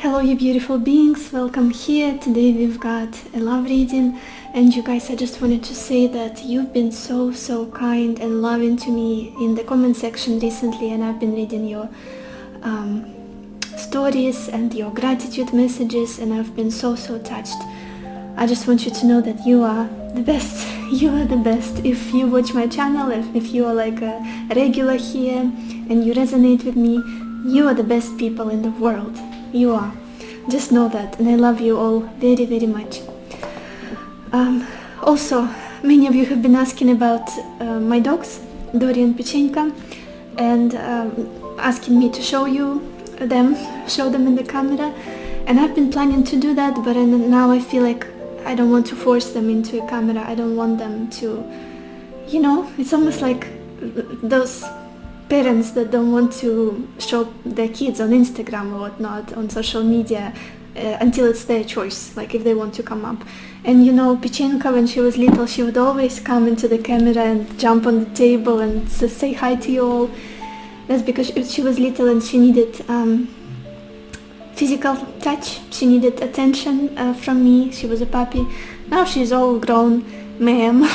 Hello you beautiful beings, welcome here. Today we've got a love reading, and you guys, I just wanted to say that you've been so kind and loving to me in the comment section recently, and I've been reading your stories and your gratitude messages, and I've been so touched. I just want you to know that you are the best. You are the best. If you watch my channel, if you are like a regular here and you resonate with me, you are the best people in the world. You are. Just know that, and I love you all very much. Also, many of you have been asking about my dogs, Dori and Pechenka, and asking me to show them in the camera, and I've been planning to do that, but now I feel like I don't want to force them into a camera. I don't want them to, it's almost like those parents that don't want to show their kids on Instagram or whatnot, on social media, until it's their choice, like if they want to come up. And Pechenka, when she was little, she would always come into the camera and jump on the table and say hi to you all. That's because she was little and she needed physical touch. She needed attention from me. She was a puppy. Now she's all grown, ma'am.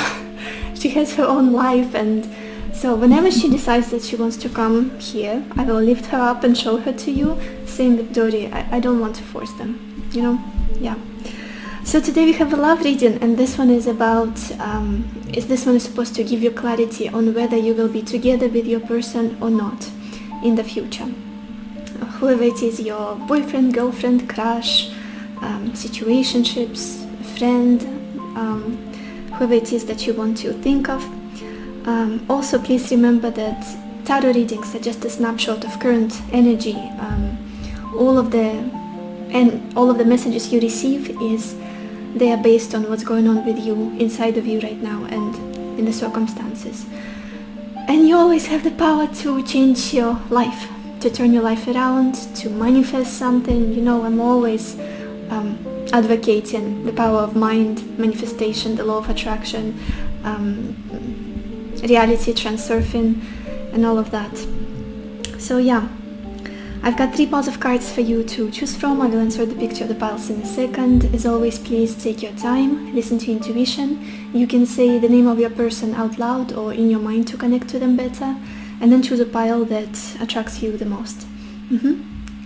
She has her own life, and so whenever she decides that she wants to come here, I will lift her up and show her to you. Same with Dori. I don't want to force them, yeah. So today we have a love reading, and this one is about, this one is supposed to give you clarity on whether you will be together with your person or not in the future. Whoever it is, your boyfriend, girlfriend, crush, situationships, friend, whoever it is that you want to think of. Also, please remember that tarot readings are just a snapshot of current energy. All of the messages you receive they are based on what's going on with you, inside of you right now, and in the circumstances. And you always have the power to change your life, to turn your life around, to manifest something. I'm always advocating the power of mind, manifestation, the law of attraction, reality transurfing, and all of that. So yeah, I've got 3 piles of cards for you to choose from. I will insert the picture of the piles in a second. As always, please take your time, listen to intuition. You can say the name of your person out loud or in your mind to connect to them better, and then choose a pile that attracts you the most.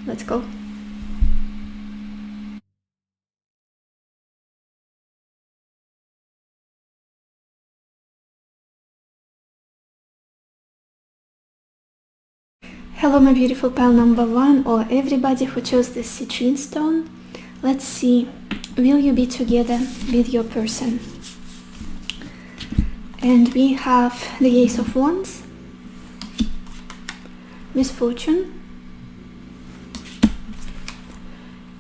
Let's go. Hello my beautiful pile number 1, or everybody who chose this citrine stone. Let's see, will you be together with your person? And we have the Ace of Wands, Misfortune,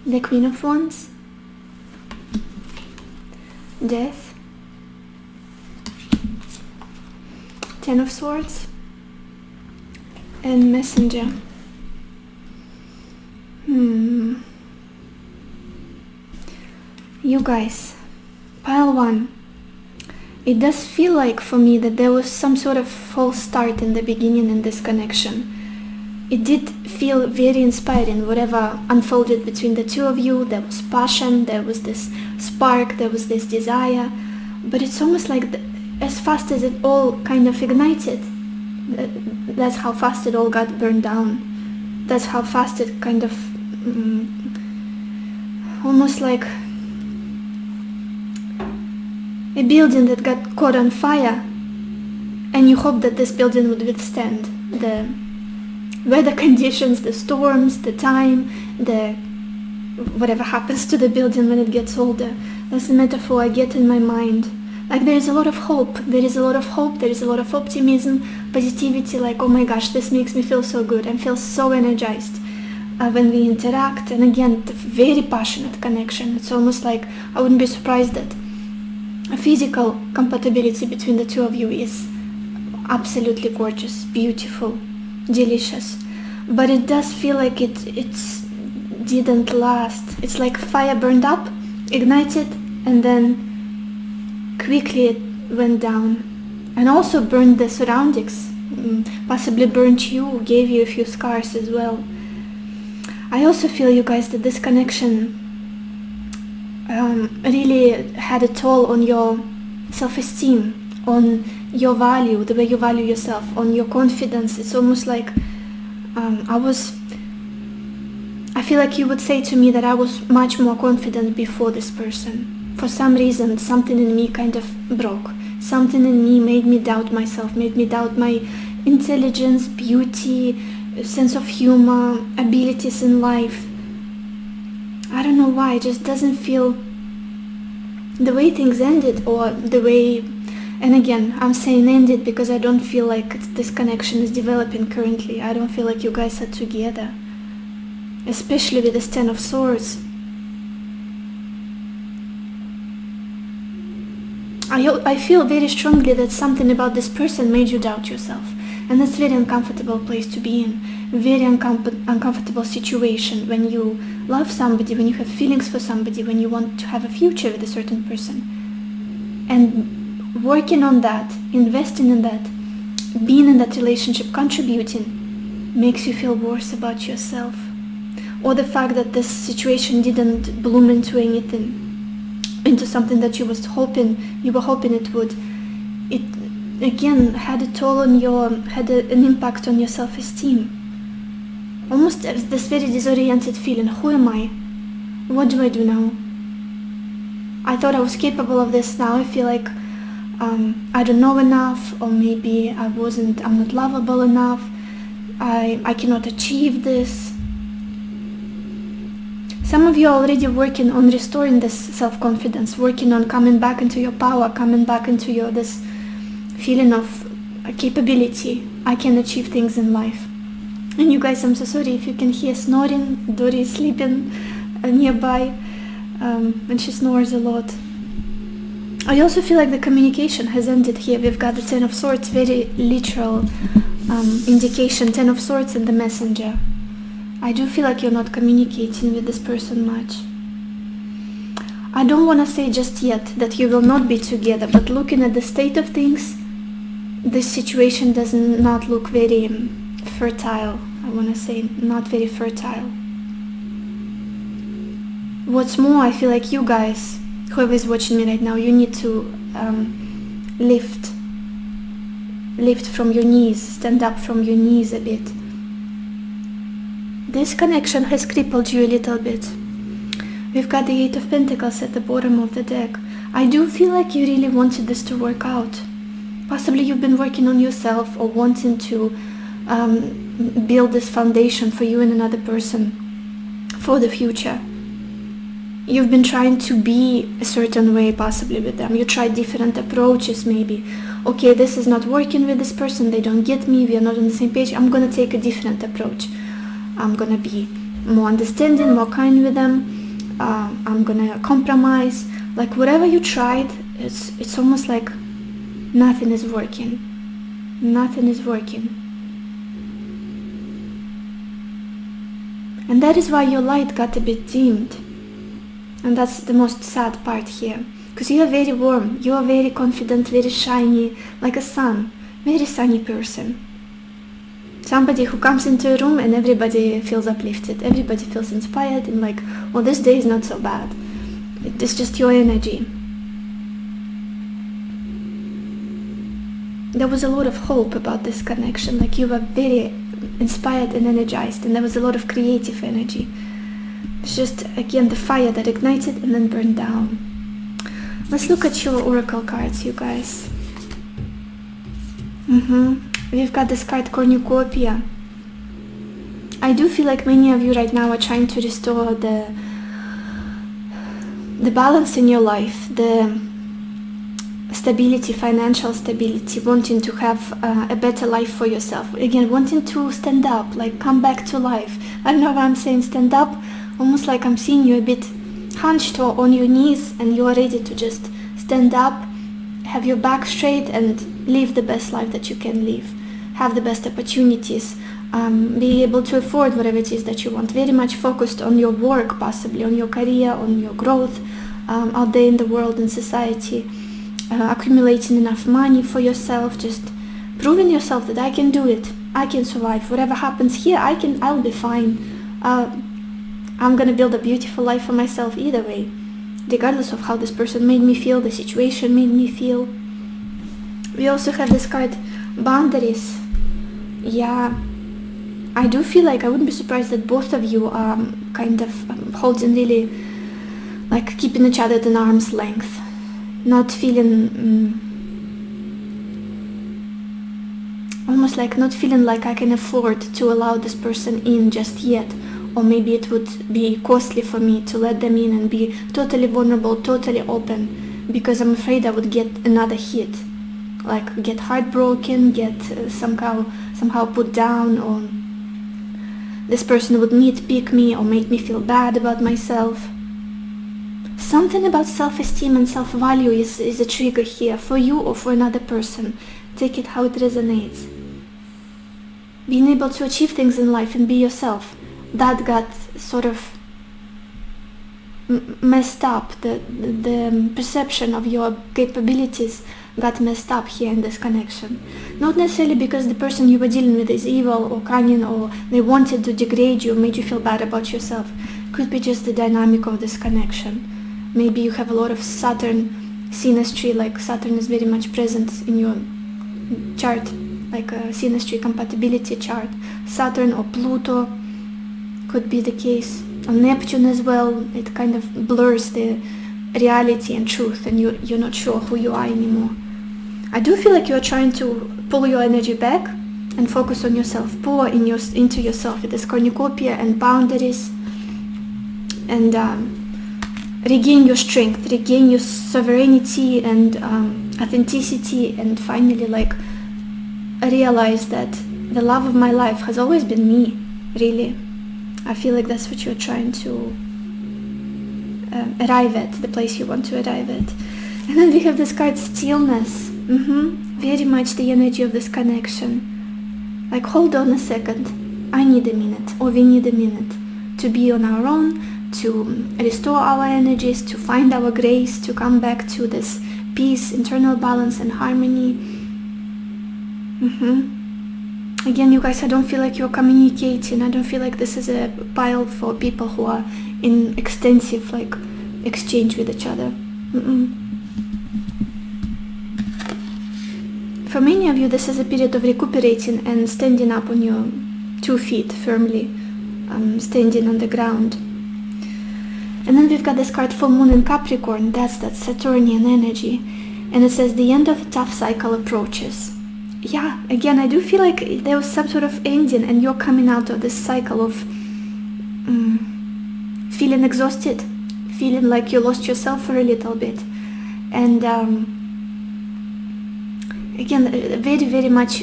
the Queen of Wands, Death, Ten of Swords, and Messenger. You guys, pile 1. It does feel like for me that there was some sort of false start in the beginning in this connection. It did feel very inspiring, whatever unfolded between the two of you. There was passion, there was this spark, there was this desire, but it's almost like as fast as it all kind of ignited, that's how fast it all got burned down. That's how fast it kind of almost like a building that got caught on fire, and you hope that this building would withstand the weather conditions, the storms, the time, whatever happens to the building when it gets older. That's the metaphor I get in my mind. Like there is a lot of hope, there is a lot of optimism, positivity, like oh my gosh, this makes me feel so good and feel so energized when we interact. And again, the very passionate connection. It's almost like I wouldn't be surprised that a physical compatibility between the two of you is absolutely gorgeous, beautiful, delicious. But it does feel like it didn't last. It's like fire burned up, ignited, and then quickly it went down, and also burned the surroundings, possibly burnt you, gave you a few scars as well. I also feel, you guys, that this connection really had a toll on your self-esteem, on your value, the way you value yourself, on your confidence. It's almost like I feel like you would say to me that I was much more confident before this person. For some reason, something in me kind of broke. Something in me made me doubt myself, made me doubt my intelligence, beauty, sense of humor, abilities in life. I don't know why, it just doesn't feel the way things ended, or the way, and again, I'm saying ended because I don't feel like this connection is developing currently. I don't feel like you guys are together, especially with this 10 of Swords. I feel very strongly that something about this person made you doubt yourself, and that's a very uncomfortable place to be in. Very uncomfortable situation when you love somebody, when you have feelings for somebody, when you want to have a future with a certain person. And working on that, investing in that, being in that relationship, contributing, makes you feel worse about yourself. Or the fact that this situation didn't bloom into anything, into something that you were hoping it would. It again had a toll on an impact on your self-esteem. Almost this very disoriented feeling. Who am I? What do I do now? I thought I was capable of this. Now I feel like I don't know enough, or maybe I'm not lovable enough. I cannot achieve this. Some of you are already working on restoring this self-confidence, working on coming back into your power, coming back into this feeling of capability. I can achieve things in life. And you guys, I'm so sorry if you can hear snoring. Dori is sleeping nearby, and she snores a lot. I also feel like the communication has ended here. We've got the 10 of Swords, very literal indication, 10 of Swords and the Messenger. I do feel like you're not communicating with this person much. I don't want to say just yet that you will not be together, but looking at the state of things, this situation does not look very fertile. I want to say not very fertile. What's more, I feel like you guys, whoever is watching me right now, you need to lift from your knees, stand up from your knees a bit. This connection has crippled you a little bit. We've got the 8 of Pentacles at the bottom of the deck. I do feel like you really wanted this to work out. Possibly you've been working on yourself, or wanting to build this foundation for you and another person for the future. You've been trying to be a certain way possibly with them. You tried different approaches maybe. Okay, this is not working with this person, they don't get me, we are not on the same page, I'm gonna take a different approach. I'm gonna be more understanding, more kind with them. I'm gonna compromise. Like whatever you tried, it's almost like nothing is working. Nothing is working. And that is why your light got a bit dimmed. And that's the most sad part here. Because you are very warm, you are very confident, very shiny, like a sun. Very sunny person. Somebody who comes into a room and everybody feels uplifted, everybody feels inspired and like, well, this day is not so bad. It's just your energy. There was a lot of hope about this connection, like you were very inspired and energized, and there was a lot of creative energy. It's just, again, the fire that ignited and then burned down. Let's look at your oracle cards, you guys. We've got this card Cornucopia. I do feel like many of you right now are trying to restore the balance in your life, the stability, financial stability, wanting to have a better life for yourself. Again, wanting to stand up, like come back to life. I don't know why I'm saying stand up, almost like I'm seeing you a bit hunched or on your knees and you are ready to just stand up, have your back straight and live the best life that you can live. Have the best opportunities, be able to afford whatever it is that you want. Very much focused on your work, possibly on your career, on your growth out there in the world and society, accumulating enough money for yourself, just proving yourself that I can do it, I can survive. Whatever happens here, I'll be fine. I'm gonna build a beautiful life for myself either way, regardless of how this person made me feel, the situation made me feel. We also have this card, boundaries. Yeah, I do feel like I wouldn't be surprised that both of you are kind of holding really, like keeping each other at an arm's length, not feeling, almost like not feeling like I can afford to allow this person in just yet, or maybe it would be costly for me to let them in and be totally vulnerable, totally open, because I'm afraid I would get another hit, like get heartbroken, get somehow put down, or this person would nitpick me or make me feel bad about myself. Something about self-esteem and self-value is a trigger here for you or for another person. Take it how it resonates. Being able to achieve things in life and be yourself, that got sort of messed up. The perception of your capabilities got messed up here in this connection. Not necessarily because the person you were dealing with is evil or cunning or they wanted to degrade you, made you feel bad about yourself. Could be just the dynamic of this connection. Maybe you have a lot of Saturn synastry, like Saturn is very much present in your chart, like a synastry compatibility chart. Saturn or Pluto could be the case. On Neptune as well, it kind of blurs the reality and truth, and you're not sure who you are anymore. I do feel like you're trying to pull your energy back and focus on yourself, pour into yourself with this cornucopia and boundaries, and regain your strength, regain your sovereignty and authenticity, and finally like realize that the love of my life has always been me, really. I feel like that's what you're trying to arrive at, the place you want to arrive at. And then we have this card, stillness. Very much the energy of this connection. Like, hold on a second, I need a minute, or we need a minute to be on our own, to restore our energies, to find our grace, to come back to this peace, internal balance and harmony. Again, you guys, I don't feel like you're communicating. I don't feel like this is a pile for people who are in extensive like exchange with each other. For many of you, this is a period of recuperating and standing up on your 2 feet firmly, standing on the ground. And then we've got this card, full moon in Capricorn. That's that Saturnian energy, and it says the end of a tough cycle approaches. Yeah, again, I do feel like there was some sort of ending, and you're coming out of this cycle of feeling exhausted, feeling like you lost yourself for a little bit, and again, very, very much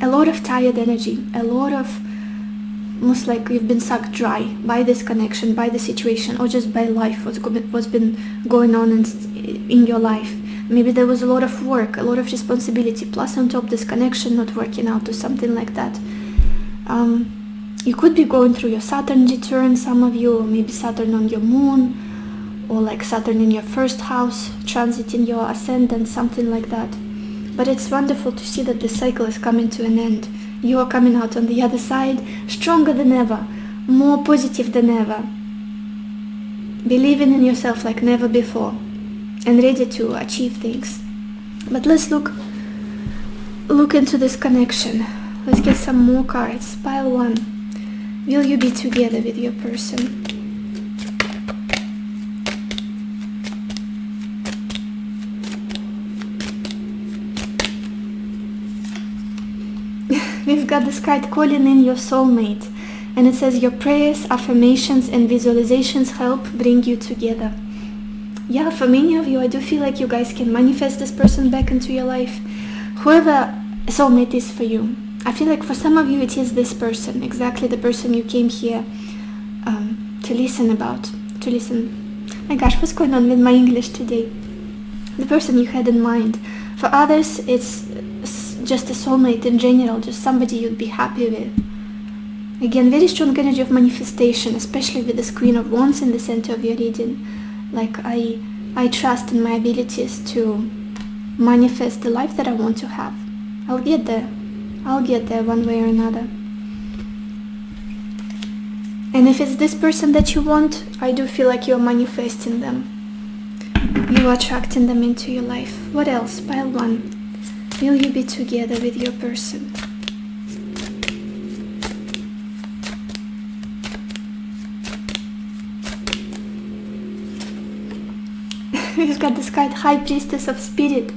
a lot of tired energy, a lot of almost like you've been sucked dry by this connection, by the situation, or just by life, what's been going on in your life. Maybe there was a lot of work, a lot of responsibility, plus on top this connection not working out or something like that. You could be going through your Saturn return, some of you, or maybe Saturn on your moon, or like Saturn in your first house, transiting your ascendant, something like that. But it's wonderful to see that this cycle is coming to an end. You are coming out on the other side, stronger than ever, more positive than ever, believing in yourself like never before, and ready to achieve things. But let's look into this connection. Let's get some more cards. Pile 1. Will you be together with your person? We've got this card, calling in your soulmate, and it says your prayers, affirmations and visualizations help bring you together. Yeah, for many of you, I do feel like you guys can manifest this person back into your life. Whoever a soulmate is for you, I feel like for some of you it is this person, exactly the person you came here to listen about, to listen. My gosh, what's going on with my English today? The person you had in mind. For others, it's just a soulmate in general, just somebody you'd be happy with. Again, very strong energy of manifestation, especially with this Queen of Wands in the center of your reading. Like, I trust in my abilities to manifest the life that I want to have. I'll get there one way or another. And if it's this person that you want, I do feel like you're manifesting them. You're attracting them into your life. What else? Pile 1. Will you be together with your person? We've got this card, High Priestess of Spirit.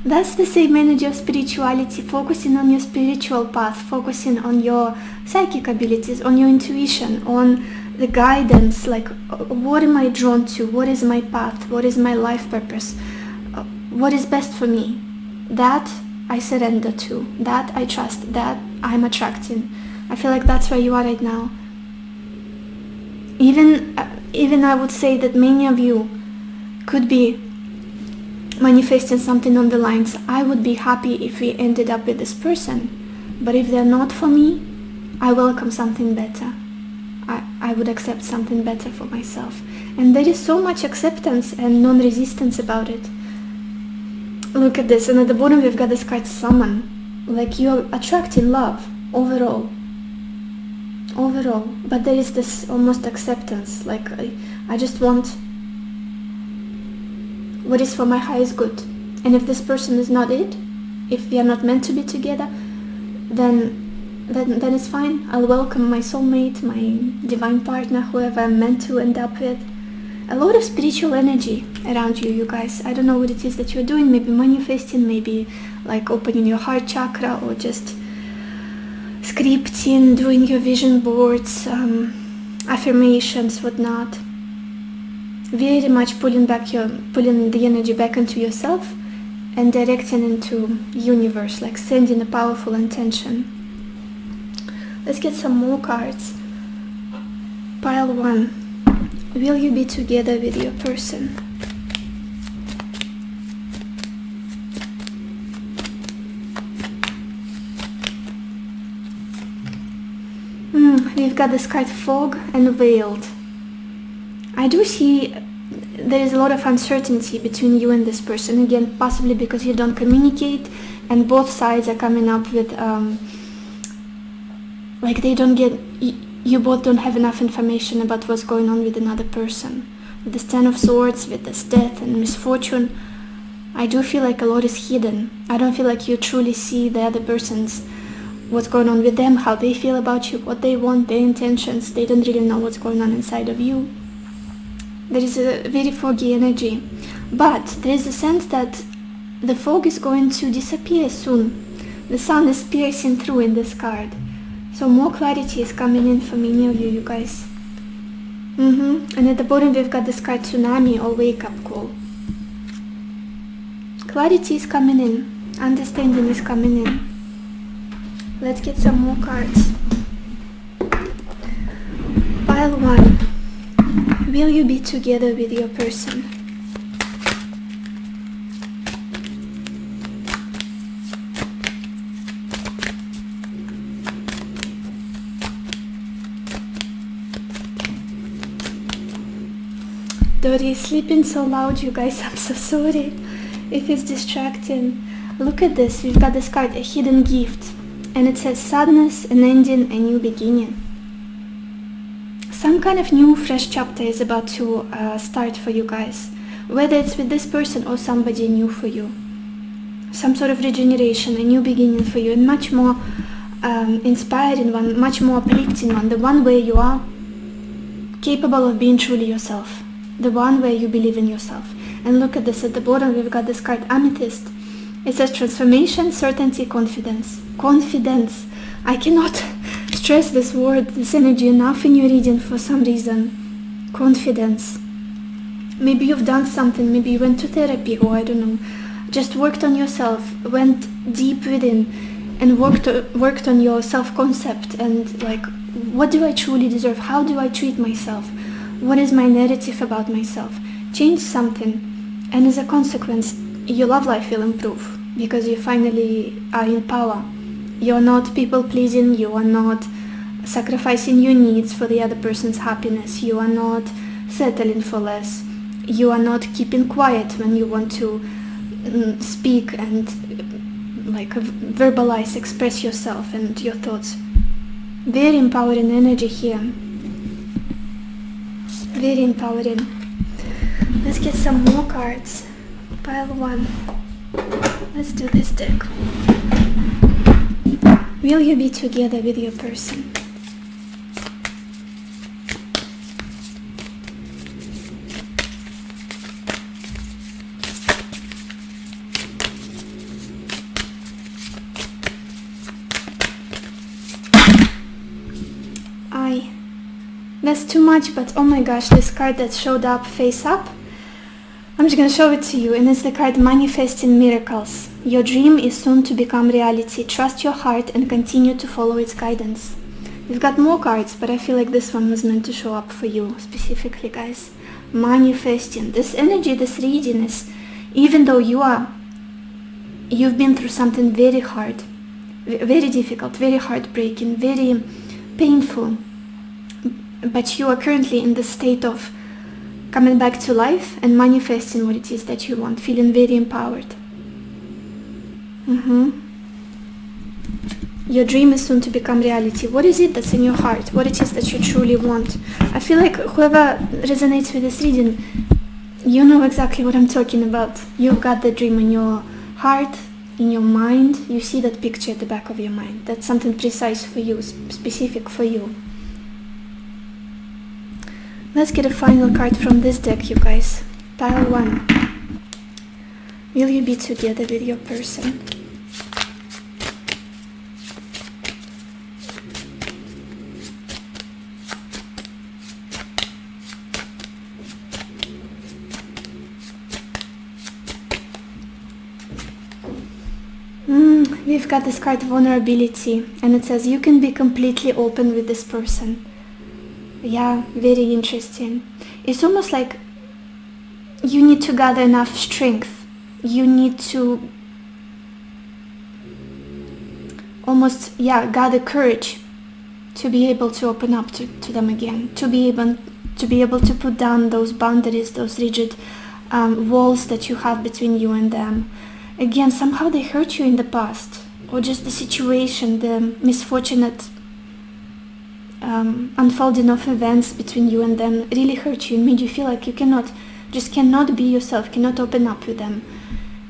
That's the same energy of spirituality, focusing on your spiritual path, focusing on your psychic abilities, on your intuition, on the guidance, like what am I drawn to, what is my path, what is my life purpose, what is best for me. That I surrender to, that I trust, that I'm attracting. I feel like that's where you are right now. Even I would say that many of you could be manifesting something on the lines, I would be happy if we ended up with this person, but if they're not for me, I welcome something better. I would accept something better for myself. And there is so much acceptance and non-resistance about it. Look at this, and at the bottom we've got this card, Summon. Like you're attracting love overall, but there is this almost acceptance, like I just want what is for my highest good. And if this person is not it, if we are not meant to be together, then it's fine. I'll welcome my soulmate, my divine partner, whoever I'm meant to end up with. A lot of spiritual energy around you, you guys. I don't know what it is that you're doing, maybe manifesting, maybe like opening your heart chakra, or just scripting, doing your vision boards, affirmations, whatnot. Very much pulling the energy back into yourself and directing into universe, like sending a powerful intention. Let's get some more cards. Pile 1. Will you be together with your person? We've got this card, Fog and Veiled. I do see there is a lot of uncertainty between you and this person. Again, possibly because you don't communicate, and both sides are coming up with like they don't get, you both don't have enough information about what's going on with another person. With this 10 of Swords, with this death and misfortune, I do feel like a lot is hidden. I don't feel like you truly see the other person's, what's going on with them, how they feel about you, what they want, their intentions. They don't really know what's going on inside of you. There is a very foggy energy, but there is a sense that the fog is going to disappear soon. The sun is piercing through in this card. So more clarity is coming in for many of you guys. And at the bottom we've got this card, Tsunami or Wake Up Call. Clarity is coming in. Understanding is coming in. Let's get some more cards. Pile 1. Will you be together with your person? Dori is sleeping so loud, you guys. I'm so sorry if it's distracting. Look at this. We've got this card, a hidden gift. And it says sadness, an ending, a new beginning. Some kind of new, fresh chapter is about to start for you guys. Whether it's with this person or somebody new for you. Some sort of regeneration, a new beginning for you. And much more inspiring one, much more uplifting one. The one where you are capable of being truly yourself. The one where you believe in yourself. And look at this, at the bottom we've got this card, Amethyst. It says transformation, certainty, confidence. Confidence. I cannot stress this word, this energy enough in your reading for some reason. Confidence. Maybe you've done something, maybe you went to therapy, or I don't know, just worked on yourself, went deep within and worked on your self-concept and like, what do I truly deserve? How do I treat myself? What is my narrative about myself? Change something, and as a consequence, your love life will improve because you finally are in power. You're not people-pleasing, you are not sacrificing your needs for the other person's happiness, you are not settling for less, you are not keeping quiet when you want to speak and like verbalize, express yourself and your thoughts. Very empowering energy here. Very empowering. Let's get some more cards. Pile 1. Let's do this deck. Will you be together with your person? That's too much, but oh my gosh, this card that showed up face up, I'm just gonna show it to you, and it's the card Manifesting Miracles. Your dream is soon to become reality. Trust your heart and continue to follow its guidance. We've got more cards, but I feel like this one was meant to show up for you specifically, guys. Manifesting. This energy, this readiness, even though you've been through something very hard, very difficult, very heartbreaking, very painful, but you are currently in the state of coming back to life and manifesting what it is that you want, feeling very empowered. Your dream is soon to become reality. What is it that's in your heart? What it is that you truly want? I feel like whoever resonates with this reading, you know exactly what I'm talking about. You've got the dream in your heart, in your mind. You see that picture at the back of your mind. That's something precise for you, specific for you. Let's get a final card from this deck, you guys. Pile 1. Will you be together with your person? We've got this card Vulnerability, and it says you can be completely open with this person. Yeah, very interesting. It's almost like you need to gather enough strength. You need to almost, gather courage to be able to open up to them again, to be able to put down those boundaries, those rigid walls that you have between you and them. Again, somehow they hurt you in the past, or just the situation, the misfortunate unfolding of events between you and them really hurt you and made you feel like you cannot be yourself, cannot open up with them.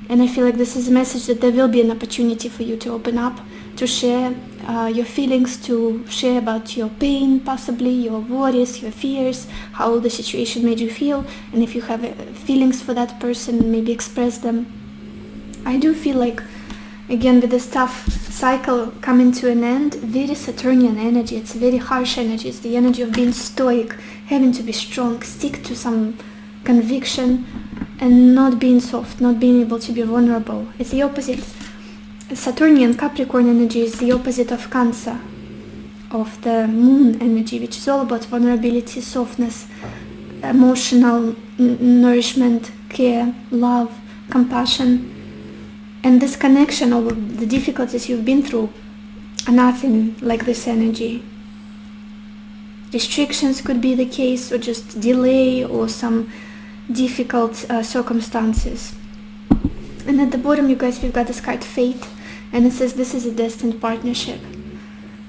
And I feel like this is a message that there will be an opportunity for you to open up, to share your feelings, to share about your pain, possibly your worries, your fears, how the situation made you feel, and if you have feelings for that person, maybe express them. I do feel like, again, with this tough cycle coming to an end, very Saturnian energy, it's very harsh energy, it's the energy of being stoic, having to be strong, stick to some conviction, and not being soft, not being able to be vulnerable. It's the opposite. Saturnian Capricorn energy is the opposite of Cancer, of the moon energy, which is all about vulnerability, softness, emotional nourishment, care, love, compassion. And this connection, all of the difficulties you've been through, are nothing like this energy. Restrictions could be the case, or just delay, or some difficult circumstances. And at the bottom, you guys, we've got this card Fate, and it says this is a destined partnership.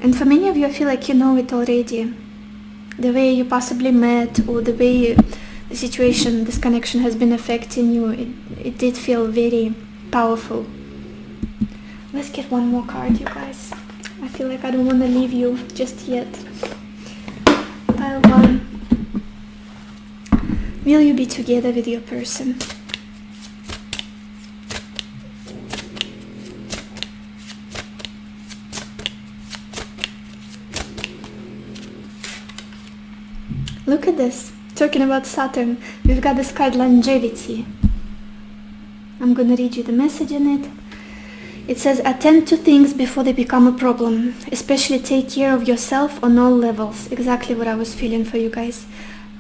And for many of you, I feel like you know it already. The way you possibly met, or the way the situation, this connection has been affecting you, it did feel very powerful. Let's get one more card, you guys. I feel like I don't want to leave you just yet. Pile 1. Will you be together with your person? Look at this. Talking about Saturn, we've got this card Longevity. I'm gonna read you the message in it. It says, attend to things before they become a problem. Especially take care of yourself on all levels. Exactly what I was feeling for you guys.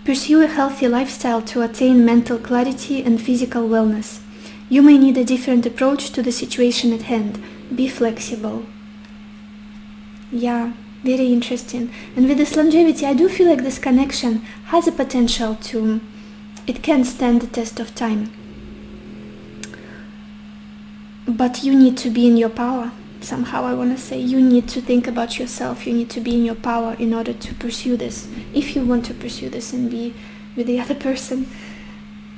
Pursue a healthy lifestyle to attain mental clarity and physical wellness. You may need a different approach to the situation at hand. Be flexible. Yeah, very interesting. And with this longevity, I do feel like this connection has a potential to, it can stand the test of time. But you need to be in your power. Somehow I want to say you need to think about yourself. You need to be in your power in order to pursue this. If you want to pursue this and be with the other person.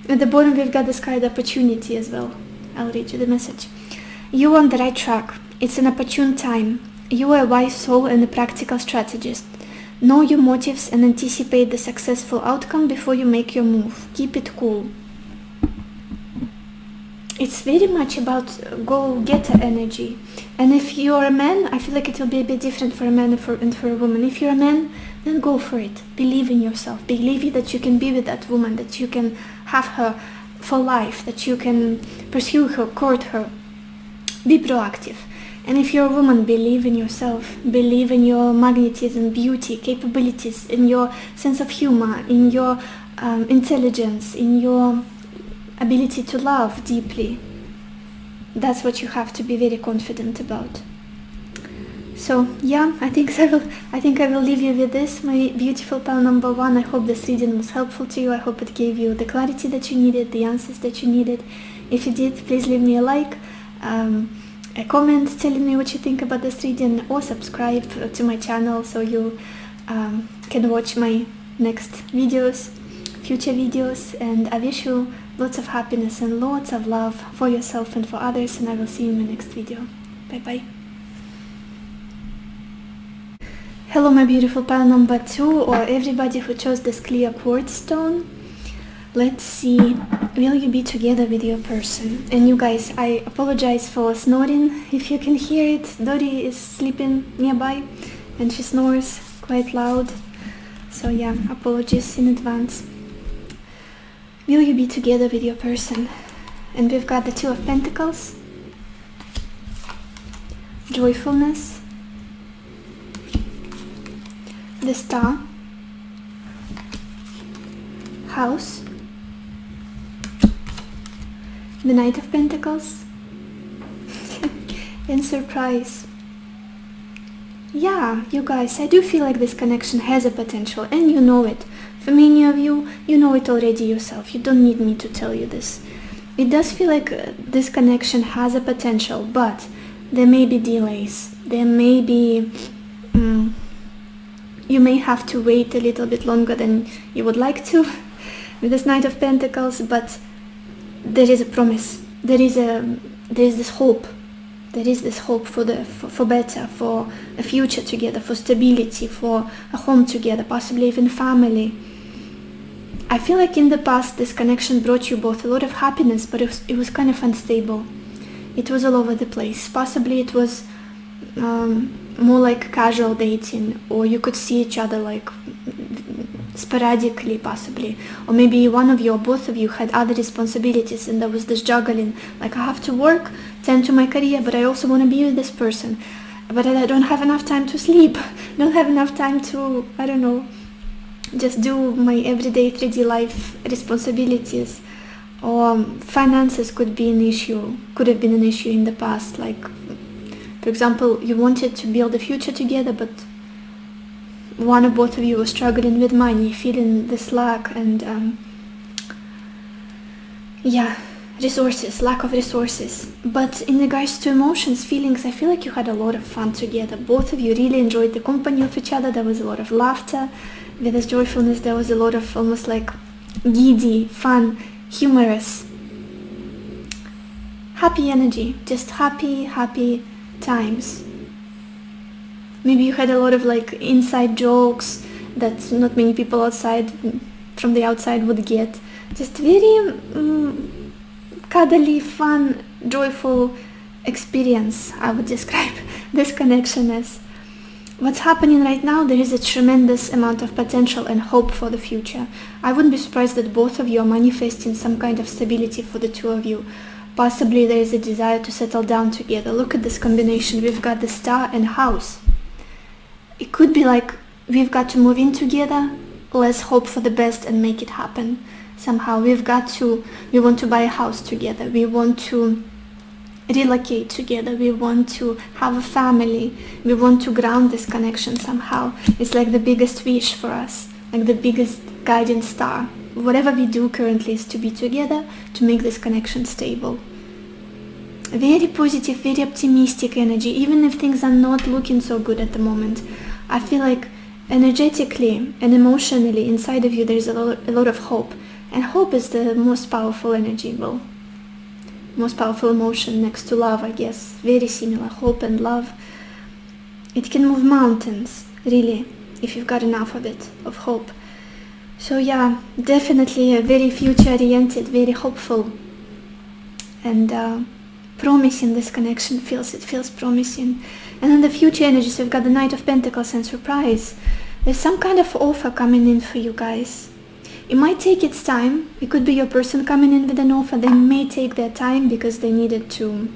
At the bottom we've got this card opportunity as well. I'll read you the message. You're on the right track. It's an opportune time. You are a wise soul and a practical strategist. Know your motives and anticipate the successful outcome before you make your move. Keep it cool. It's very much about go-getter energy. And if you're a man, I feel like it will be a bit different for a man and for a woman. If you're a man, then go for it. Believe in yourself. Believe that you can be with that woman, that you can have her for life, that you can pursue her, court her. Be proactive. And if you're a woman, believe in yourself. Believe in your magnetism, beauty, capabilities, in your sense of humor, in your intelligence, in your ability to love deeply. That's what you have to be very confident about. So yeah, I think I will leave you with this, my beautiful pal number 1. I hope this reading was helpful to you. I hope it gave you the clarity that you needed, the answers that you needed. If you did, please leave me a like, a comment telling me what you think about this reading, or subscribe to my channel so you can watch my next videos, future videos. And I wish you lots of happiness and lots of love for yourself and for others, and I will see you in my next video. Bye bye. Hello my beautiful pile number 2, or everybody who chose this clear quartz stone. Let's see, will you be together with your person? And you guys, I apologize for snoring if you can hear it. Dori is sleeping nearby and she snores quite loud. So yeah, apologies in advance. Will you be together with your person? And we've got the Two of Pentacles, joyfulness, the Star, House, the Knight of Pentacles, and surprise. Yeah, you guys, I do feel like this connection has a potential, and you know it. For many of you, you know it already yourself. You don't need me to tell you this. It does feel like this connection has a potential, but there may be delays. There may be... you may have to wait a little bit longer than you would like to with this Knight of Pentacles, but there is a promise. There is this hope. There is this hope for better, for a future together, for stability, for a home together, possibly even family. I feel like in the past this connection brought you both a lot of happiness, but it was kind of unstable. It was all over the place. Possibly it was more like casual dating, or you could see each other like sporadically possibly, or maybe one of you or both of you had other responsibilities and there was this juggling, like I have to work, tend to my career, but I also want to be with this person, but I don't have enough time to sleep, don't have enough time to, I don't know, just do my everyday 3D life responsibilities. Or finances could be an issue, could have been an issue in the past, like for example, you wanted to build a future together, but one or both of you were struggling with money, feeling this lack and resources, lack of resources. But in regards to emotions, feelings, I feel like you had a lot of fun together. Both of you really enjoyed the company of each other. There was a lot of laughter. With this joyfulness, there was a lot of almost like giddy, fun, humorous, happy energy, just happy times. Maybe you had a lot of like inside jokes that not many people from the outside would get. Just very cuddly, fun, joyful experience, I would describe this connection as. What's happening right now, there is a tremendous amount of potential and hope for the future. I wouldn't be surprised that both of you are manifesting some kind of stability for the two of you. Possibly there is a desire to settle down together. Look at this combination. We've got the Star and House. It could be like we've got to move in together. Let's hope for the best and make it happen. Somehow we want to buy a house together. We want to relocate together. We want to have a family. We want to ground this connection somehow. It's like the biggest wish for us, like the biggest guiding star. Whatever we do currently is to be together, to make this connection stable. Very positive, very optimistic energy, even if things are not looking so good at the moment. I feel like energetically and emotionally inside of you there is a lot of hope. And hope is the most powerful energy, well, most powerful emotion next to love, I guess. Very similar, hope and love. It can move mountains, really, if you've got enough of it, of hope. So yeah, definitely a very future-oriented, very hopeful and promising. This connection feels promising. And then the future energies, we've got the Knight of Pentacles and surprise. There's some kind of offer coming in for you guys. It might take its time. It could be your person coming in with an offer. They may take their time because they needed to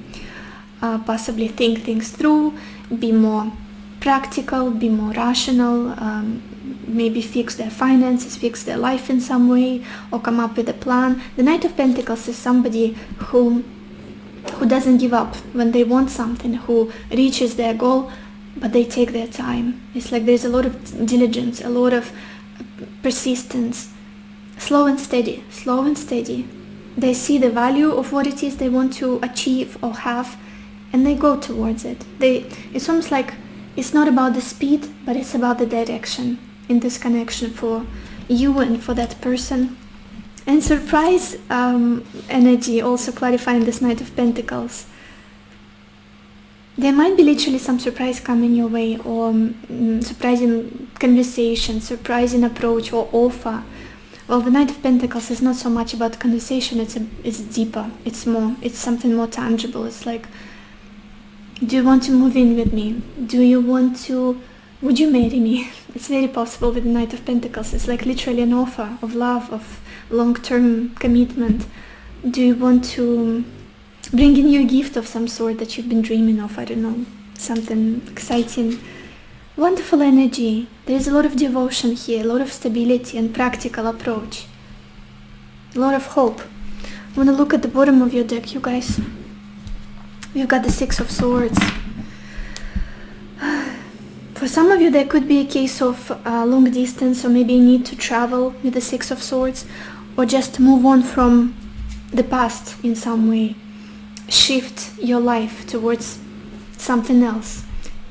possibly think things through, be more practical, be more rational, maybe fix their finances, fix their life in some way, or come up with a plan. The Knight of Pentacles is somebody who doesn't give up when they want something, who reaches their goal, but they take their time. It's like there's a lot of diligence, a lot of persistence, slow and steady. They see the value of what it is they want to achieve or have, and they go towards it. It's almost like it's not about the speed, but it's about the direction in this connection for you and for that person. And surprise energy, also clarifying this Knight of Pentacles. There might be literally some surprise coming your way, or surprising conversation, surprising approach or offer. Well, the Knight of Pentacles is not so much about conversation, it's deeper, it's something more tangible. It's like, do you want to move in with me? Would you marry me? It's very possible with the Knight of Pentacles. It's like literally an offer of love, of long-term commitment. Do you want to bring in you a gift of some sort that you've been dreaming of? I don't know, something exciting. Wonderful energy. There's a lot of devotion here, a lot of stability and practical approach. A lot of hope. I want to look at the bottom of your deck, you guys. You've got the Six of Swords. For some of you, there could be a case of long distance, or maybe a need to travel with the Six of Swords, or just move on from the past in some way. Shift your life towards something else,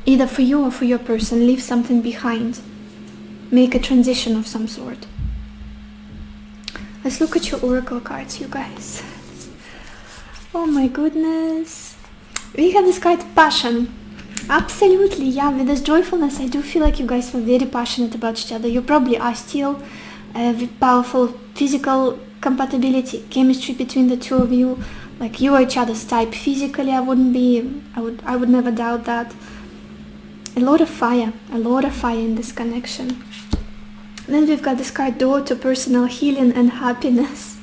either for you or for your person. Leave something behind. Make a transition of some sort. Let's look at your oracle cards, you guys. Oh my goodness. We have this card, passion. Absolutely, yeah, with this joyfulness, I do feel like you guys feel very passionate about each other. You probably are still with powerful physical compatibility, chemistry between the two of you. Like, you are each other's type physically. I would never doubt that. A lot of fire in this connection. Then we've got this card, door to personal healing and happiness.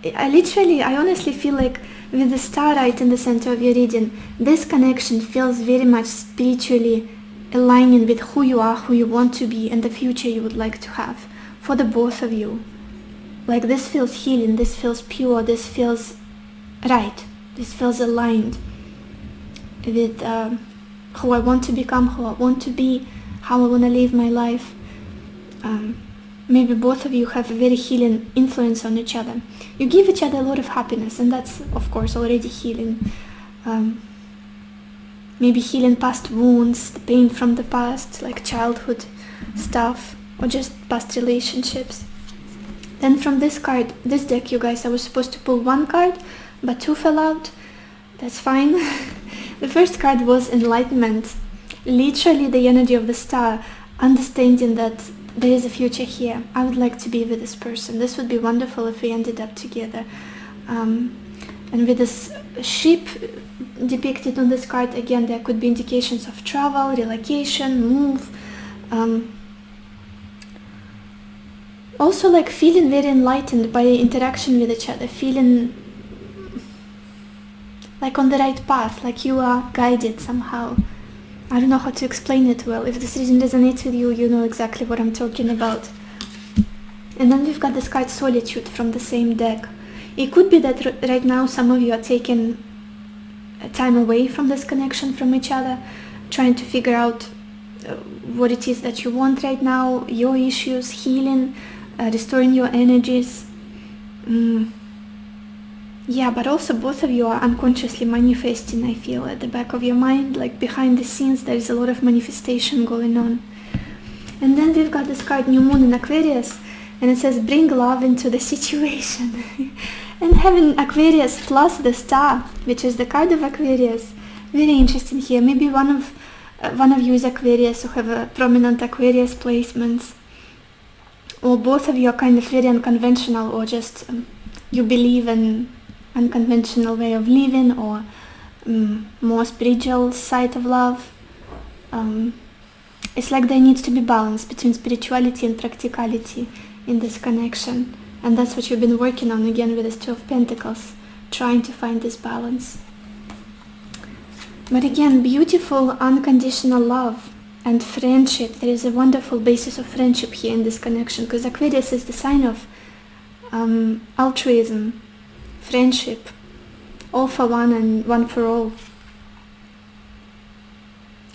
I honestly feel like with the star right in the center of your reading, this connection feels very much spiritually aligning with who you are, who you want to be, and the future you would like to have for the both of you. Like, this feels healing, this feels pure, this feels right, this feels aligned with who I want to become, who I want to be, how I want to live my life. Maybe both of you have a very healing influence on each other. You give each other a lot of happiness, and that's, of course, already healing. Maybe healing past wounds, the pain from the past, like childhood stuff, or just past relationships. Then from this deck, you guys, I was supposed to pull one card, but two fell out. That's fine. The first card was enlightenment. Literally the energy of the star, understanding that there is a future here. I would like to be with this person. This would be wonderful if we ended up together. And with this ship depicted on this card, again, there could be indications of travel, relocation, move. Also, like, feeling very enlightened by interaction with each other, feeling like on the right path, like you are guided somehow. I don't know how to explain it well. If this reading resonates with you, you know exactly what I'm talking about. And then we've got this card, solitude, from the same deck. It could be that right now some of you are taking time away from this connection from each other, trying to figure out what it is that you want right now, your issues, healing, restoring your energies. Yeah, but also both of you are unconsciously manifesting, I feel, at the back of your mind. Like, behind the scenes, there is a lot of manifestation going on. And then we've got this card New Moon in Aquarius, and it says bring love into the situation. And having Aquarius plus the star, which is the card of Aquarius, very interesting here. Maybe one of you is Aquarius or have a prominent Aquarius placements, or both of you are kind of very unconventional, or just you believe in unconventional way of living, or more spiritual side of love. It's like there needs to be balance between spirituality and practicality in this connection, and that's what you've been working on again with this Two of Pentacles, trying to find this balance. But again, beautiful unconditional love and friendship. There is a wonderful basis of friendship here in this connection, because Aquarius is the sign of altruism, friendship, all for one and one for all.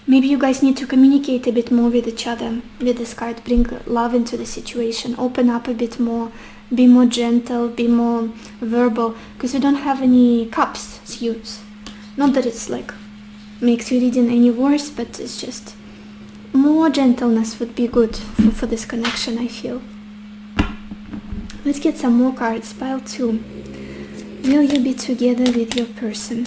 Maybe you guys need to communicate a bit more with each other with this card. Bring love into the situation, open up a bit more, be more gentle, be more verbal, because you don't have any cups suits. Not that it's like makes your reading any worse, but it's just more gentleness would be good for this connection, I feel. Let's get some more cards. Pile 2. Will you be together with your person?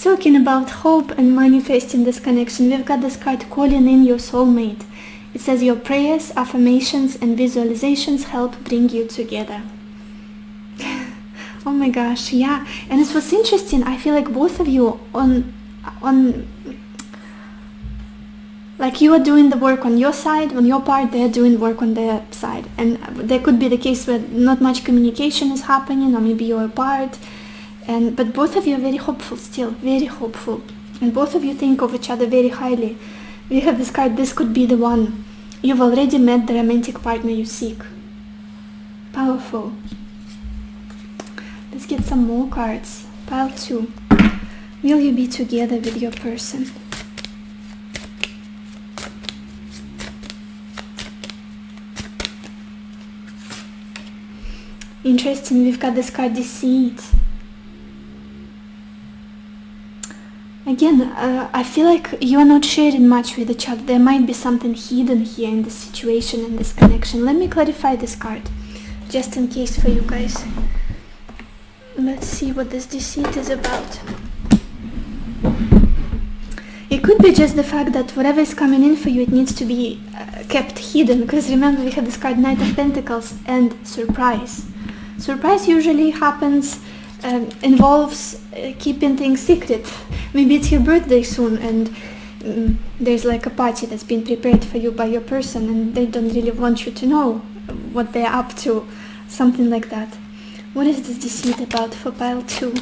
Talking about hope and manifesting this connection, we've got this card calling in your soulmate. It says your prayers, affirmations and visualizations help bring you together. Oh my gosh, yeah. And it was interesting. I feel like both of you like you are doing the work on your side, on your part, they're doing work on their side. And there could be the case where not much communication is happening, or maybe you're apart. But both of you are very hopeful still, very hopeful. And both of you think of each other very highly. We have this card, this could be the one. You've already met the romantic partner you seek. Powerful. Let's get some more cards. Pile 2. Will you be together with your person? Interesting, we've got this card Deceit. Again, I feel like you are not sharing much with each other. There might be something hidden here in this situation, in this connection. Let me clarify this card, just in case for you guys. Let's see what this deceit is about. It could be just the fact that whatever is coming in for you, it needs to be kept hidden. Because remember, we had this card Knight of Pentacles and surprise. Surprise usually happens, involves keeping things secret. Maybe it's your birthday soon and there's like a party that's been prepared for you by your person and they don't really want you to know what they're up to. Something like that. What is this deceit about for pile 2?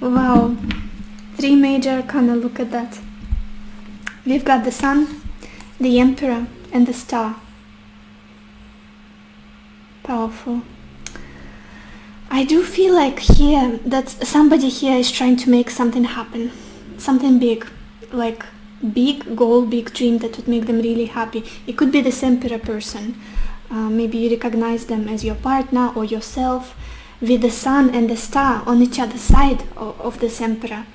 Wow, 3 major arcana, look at that. We've got the Sun, the Emperor, and the Star. Powerful. I do feel like here that somebody here is trying to make something happen, something big, like big goal, big dream that would make them really happy. It could be this Emperor person. Maybe you recognize them as your partner or yourself. With the Sun and the Star on each other side of this Emperor,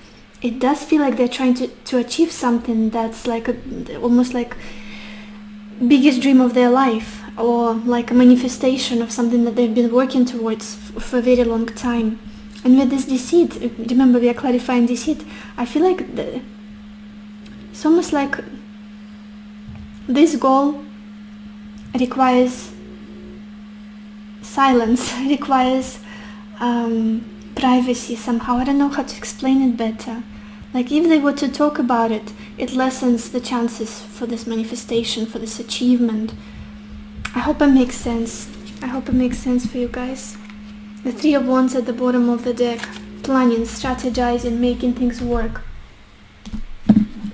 it does feel like they're trying to achieve something that's like almost like biggest dream of their life, or like a manifestation of something that they've been working towards for a very long time. And with this deceit, remember we are clarifying deceit, I feel like it's almost like this goal requires silence, requires privacy somehow. I don't know how to explain it better. Like if they were to talk about it, it lessens the chances for this manifestation, for this achievement. I hope it makes sense. I hope it makes sense for you guys. The 3 of Wands at the bottom of the deck, planning, strategizing, making things work.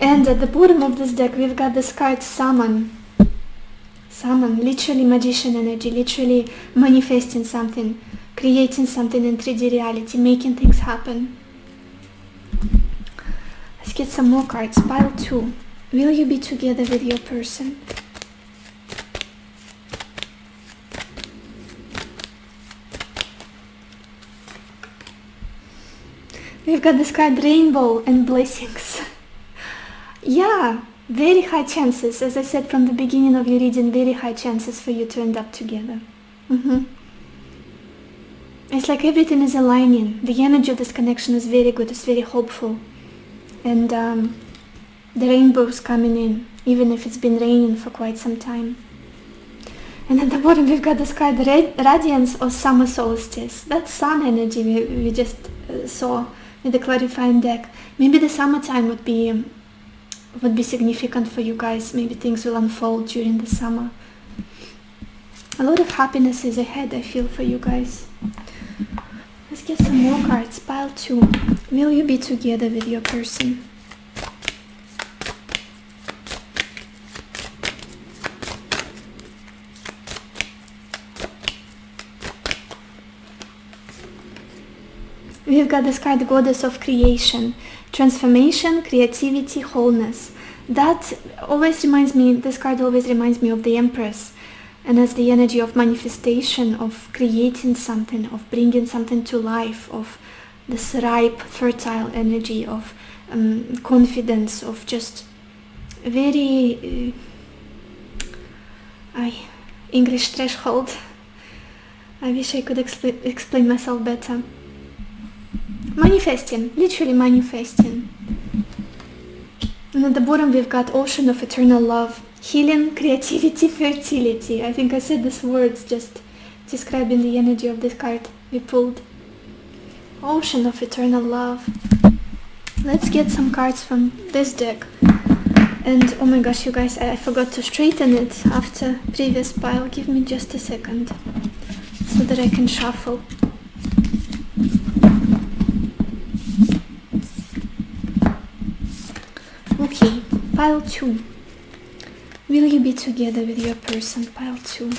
And at the bottom of this deck we've got this card Summon. summon, literally magician energy, literally manifesting something, creating something in 3D reality, making things happen. Let's get some more cards. Pile 2. Will you be together with your person? We've got this card, rainbow and blessings. Yeah, very high chances, as I said from the beginning of your reading, very high chances for you to end up together. It's like everything is aligning. The energy of this connection is very good, it's very hopeful. And the rainbow is coming in, even if it's been raining for quite some time. And at the bottom we've got this card, radiance or summer solstice. That's sun energy we just saw with the clarifying deck. Maybe the summertime would be significant for you guys. Maybe things will unfold during the summer. A lot of happiness is ahead, I feel, for you guys. Let's get some more cards. Pile 2. Will you be together with your person? We've got this card, goddess of creation, transformation, creativity, wholeness. That always reminds me, this card always reminds me of the Empress. And as the energy of manifestation, of creating something, of bringing something to life, of this ripe, fertile energy, of confidence, of just very English threshold. I wish I could explain myself better. Manifesting, literally manifesting. And at the bottom we've got ocean of eternal love, healing, creativity, fertility. I think I said these words just describing the energy of this card we pulled. Ocean of eternal love. Let's get some cards from this deck. And oh my gosh, you guys, I forgot to straighten it after previous pile. Give me just a second so that I can shuffle. Okay, pile 2. Will you be together with your person? Pile 2.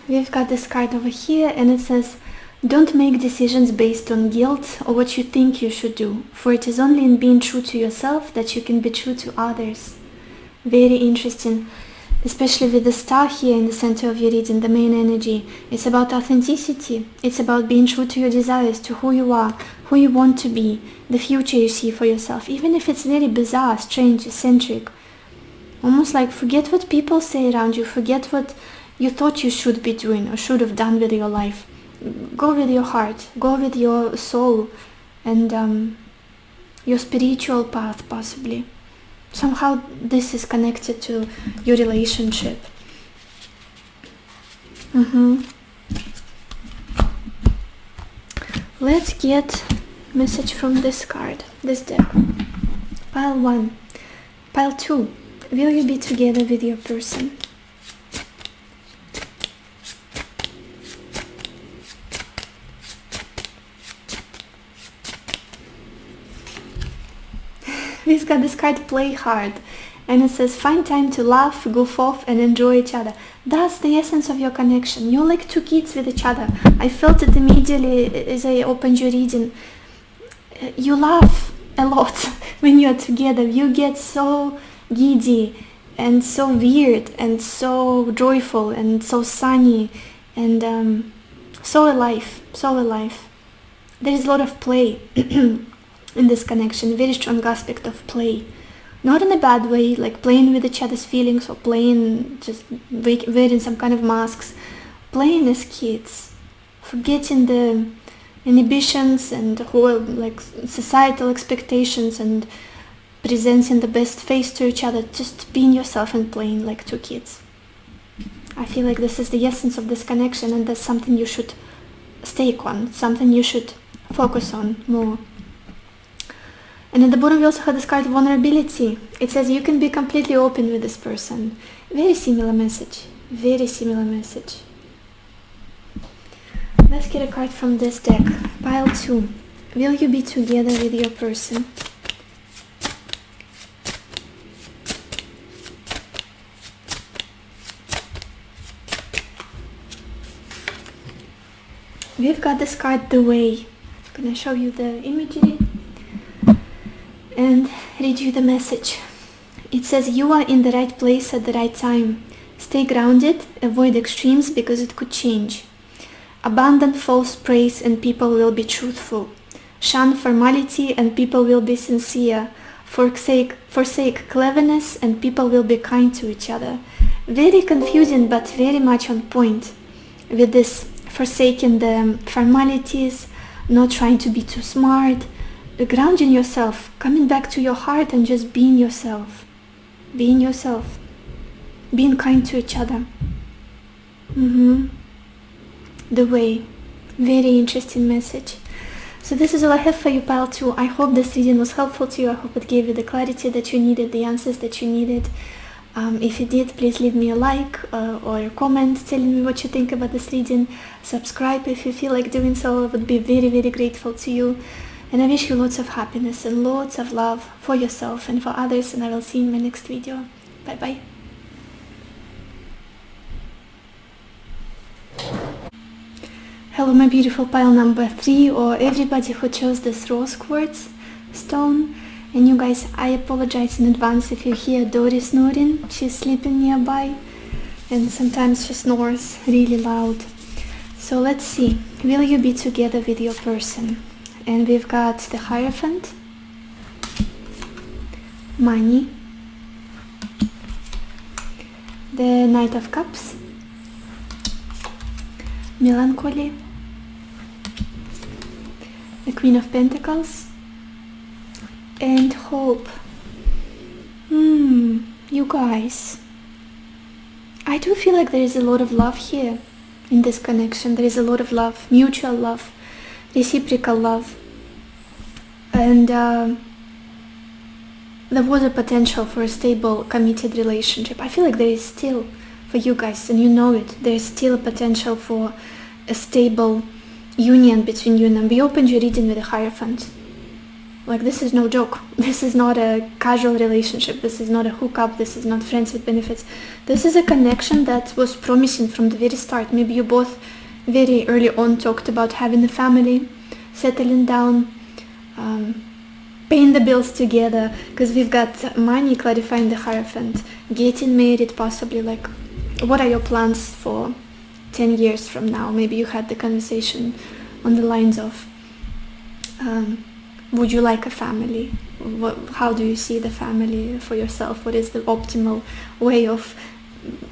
We've got this card over here and it says, don't make decisions based on guilt or what you think you should do, for it is only in being true to yourself that you can be true to others. Very interesting, especially with the star here in the center of your reading, the main energy. It's about authenticity. It's about being true to your desires, to who you are, who you want to be, the future you see for yourself, even if it's very bizarre, strange, eccentric. Almost like forget what people say around you, forget what you thought you should be doing or should have done with your life. Go with your heart, go with your soul and your spiritual path possibly. Somehow this is connected to your relationship. Let's get message from this card, this deck. Pile 1. Pile 2. Will you be together with your person? We've got this card, play hard, and it says find time to laugh, goof off and enjoy each other. That's the essence of your connection. You're like two kids with each other. I felt it immediately as I opened your reading. You laugh a lot when you're together. You get so giddy and so weird and so joyful and so sunny and so alive, so alive. There is a lot of play in this connection, very strong aspect of play. Not in a bad way, like playing with each other's feelings or playing, just wearing some kind of masks. Playing as kids, forgetting the inhibitions and like societal expectations and presenting the best face to each other, just being yourself and playing like two kids. I feel like this is the essence of this connection and that's something you should stake on, something you should focus on more. And at the bottom we also have this card vulnerability. It says you can be completely open with this person. Very similar message. Very similar message. Let's get a card from this deck. Pile 2. Will you be together with your person? We've got this card, The Way. I'm gonna show you the imagery and read you the message. It says you are in the right place at the right time. Stay grounded, avoid extremes because it could change. Abandon false praise and people will be truthful. Shun formality and people will be sincere. Forsake cleverness and people will be kind to each other. Very confusing but very much on point with this forsaking the formalities, not trying to be too smart, grounding yourself, coming back to your heart and just being yourself. Being yourself. Being kind to each other. The Way. Very interesting message. So this is all I have for you, pile 2. I hope this reading was helpful to you. I hope it gave you the clarity that you needed, the answers that you needed. If it did, please leave me a like or a comment telling me what you think about this reading. Subscribe if you feel like doing so. I would be very, very grateful to you. And I wish you lots of happiness and lots of love for yourself and for others. And I will see you in my next video. Bye bye. Hello my beautiful pile number 3, or everybody who chose this rose quartz stone. And you guys, I apologize in advance if you hear Dory snoring. She's sleeping nearby and sometimes she snores really loud. So let's see, will you be together with your person? And we've got the Hierophant, money, the Knight of Cups, melancholy, the Queen of Pentacles, and hope. You guys, I do feel like there is a lot of love here in this connection. There is a lot of love, mutual love, reciprocal love, and there was a potential for a stable, committed relationship. I feel like there is still, for you guys, and you know it, there is still a potential for a stable union between you and them. We opened your reading with a Hierophant. Like, this is no joke. This is not a casual relationship. This is not a hookup. This is not friends with benefits. This is a connection that was promising from the very start. Maybe you both very early on talked about having a family, settling down, paying the bills together, because we've got money clarifying the Hierophant, getting married possibly. Like, what are your plans for 10 years from now? Maybe you had the conversation on the lines of, would you like a family? How do you see the family for yourself? What is the optimal way of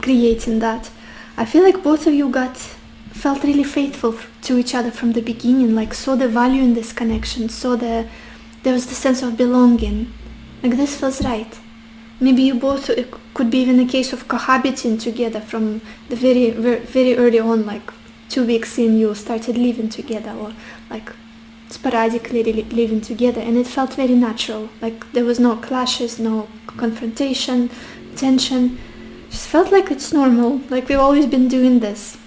creating that? I feel like both of you felt really faithful to each other from the beginning, like saw the value in this connection, there was the sense of belonging. Like, this feels right. Maybe you both, it could be even a case of cohabiting together from the very, very, very early on, like 2 weeks in you started living together, or like sporadically living together, and it felt very natural. Like, there was no clashes, no confrontation, tension. It just felt like it's normal, like we've always been doing this.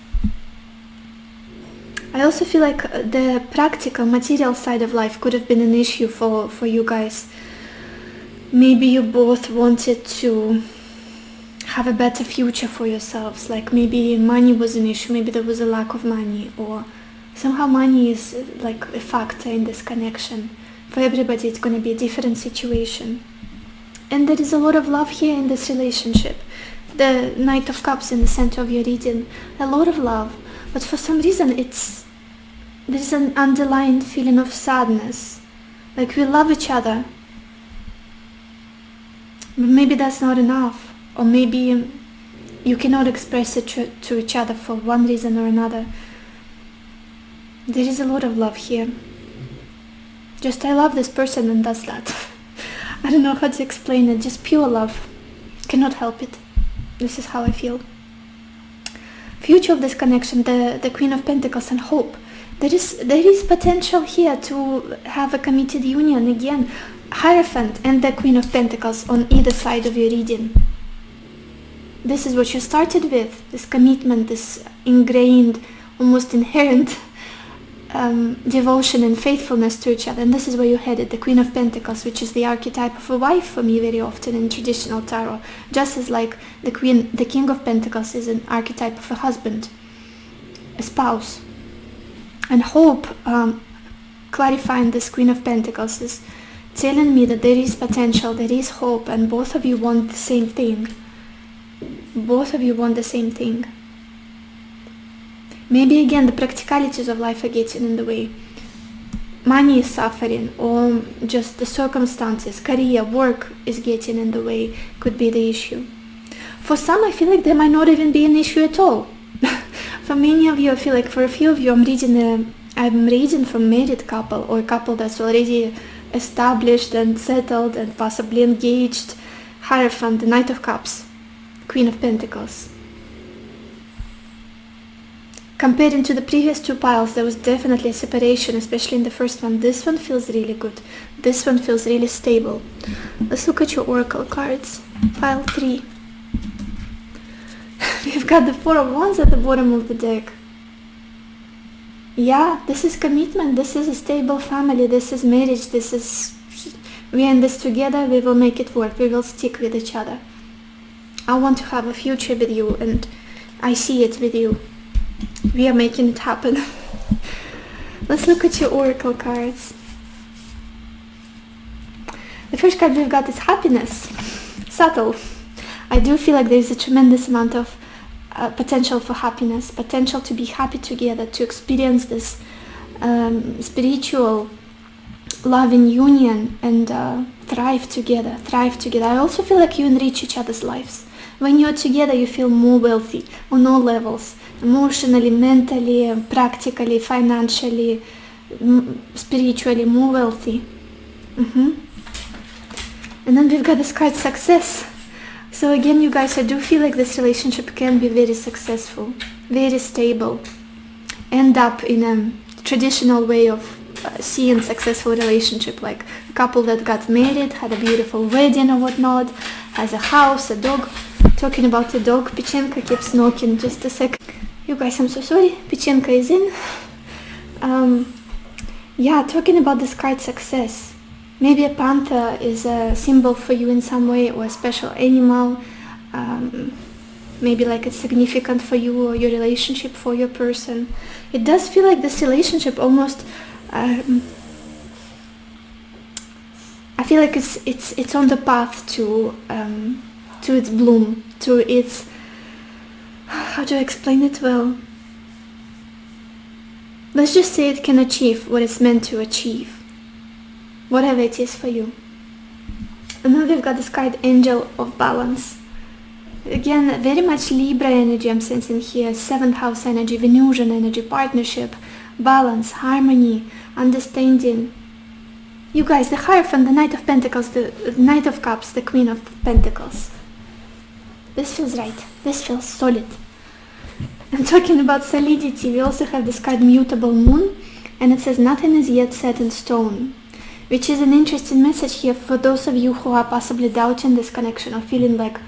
I also feel like the practical, material side of life could have been an issue for you guys. Maybe you both wanted to have a better future for yourselves. Like, maybe money was an issue, maybe there was a lack of money, or somehow money is like a factor in this connection. For everybody it's going to be a different situation. And there is a lot of love here in this relationship. The Knight of Cups in the center of your reading, a lot of love. But for some reason there's an underlying feeling of sadness. Like, we love each other, but maybe that's not enough. Or maybe you cannot express it to each other for one reason or another. There is a lot of love here. Just, I love this person and that's that. I don't know how to explain it. Just pure love. Cannot help it. This is how I feel. Future of this connection, the Queen of Pentacles and hope. There is potential here to have a committed union again. Hierophant and the Queen of Pentacles on either side of your reading. This is what you started with, this commitment, this ingrained, almost inherent devotion and faithfulness to each other, and this is where you're headed, the Queen of Pentacles, which is the archetype of a wife for me very often in traditional tarot, just as like the King of Pentacles is an archetype of a husband, a spouse. And hope, clarifying this Queen of Pentacles, is telling me that there is potential, there is hope, and both of you want the same thing. Both of you want the same thing. Maybe again the practicalities of life are getting in the way. Money is suffering, or just the circumstances, career, work is getting in the way, could be the issue. For some, I feel like there might not even be an issue at all. For many of you, I feel like for a few of you, I'm reading from a married couple, or a couple that's already established and settled and possibly engaged. Hierophant, the Knight of Cups, Queen of Pentacles. Comparing to the previous two piles, there was definitely a separation, especially in the first one. This one feels really good. This one feels really stable. Let's look at your oracle cards. Pile 3. We've got the Four of Wands at the bottom of the deck. Yeah, this is commitment. This is a stable family. This is marriage. This is... we're in this together. We will make it work. We will stick with each other. I want to have a future with you, and I see it with you. We are making it happen. Let's look at your oracle cards. The first card we've got is happiness. Subtle. I do feel like there's a tremendous amount of potential for happiness, potential to be happy together, to experience this spiritual loving union and thrive together. I also feel like you enrich each other's lives. When you're together, you feel more wealthy on all levels, emotionally, mentally, practically, financially, spiritually, more wealthy. And then we've got this card, success. So again, you guys, I do feel like this relationship can be very successful, very stable. End up in a traditional way of seeing successful relationship, like a couple that got married, had a beautiful wedding or whatnot, has a house, a dog. Talking about the dog, Pichenka keeps knocking. Just a sec. You guys, I'm so sorry. Pichenka is in. Yeah, talking about this card, success. Maybe a panther is a symbol for you in some way, or a special animal. Maybe like it's significant for you or your relationship, for your person. It does feel like this relationship almost... I feel like it's on the path to its bloom, to its... how do I explain it well? Let's just say it can achieve what it's meant to achieve, whatever it is for you. And now we've got this card, Angel of Balance. Again, very much Libra energy I'm sensing here, 7th house energy, Venusian energy, partnership, balance, harmony, understanding. You guys, the Hierophant, the Knight of Pentacles, the Knight of Cups, the Queen of Pentacles. This feels right. This feels solid. And talking about solidity, we also have this card, Mutable Moon, and it says nothing is yet set in stone, which is an interesting message here for those of you who are possibly doubting this connection, or feeling like,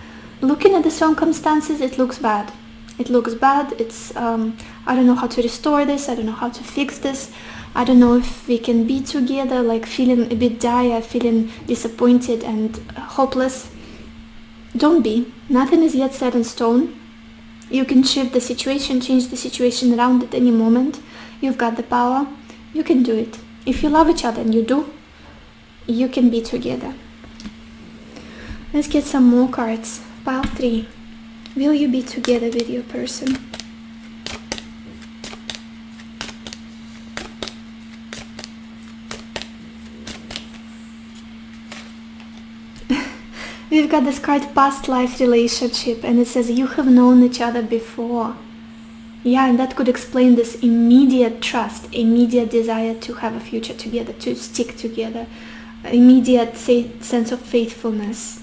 looking at the circumstances, it looks bad. It looks bad. It's, I don't know how to restore this. I don't know how to fix this. I don't know if we can be together, like feeling a bit dire, feeling disappointed and hopeless. Don't be. Nothing is yet set in stone. You can shift the situation, change the situation around at any moment. You've got the power. You can do it. If you love each other, and you do, you can be together. Let's get some more cards. Pile 3. Will you be together with your person? We've got this card, past life relationship, and it says you have known each other before. Yeah, and that could explain this immediate trust, immediate desire to have a future together, to stick together, immediate sense of faithfulness.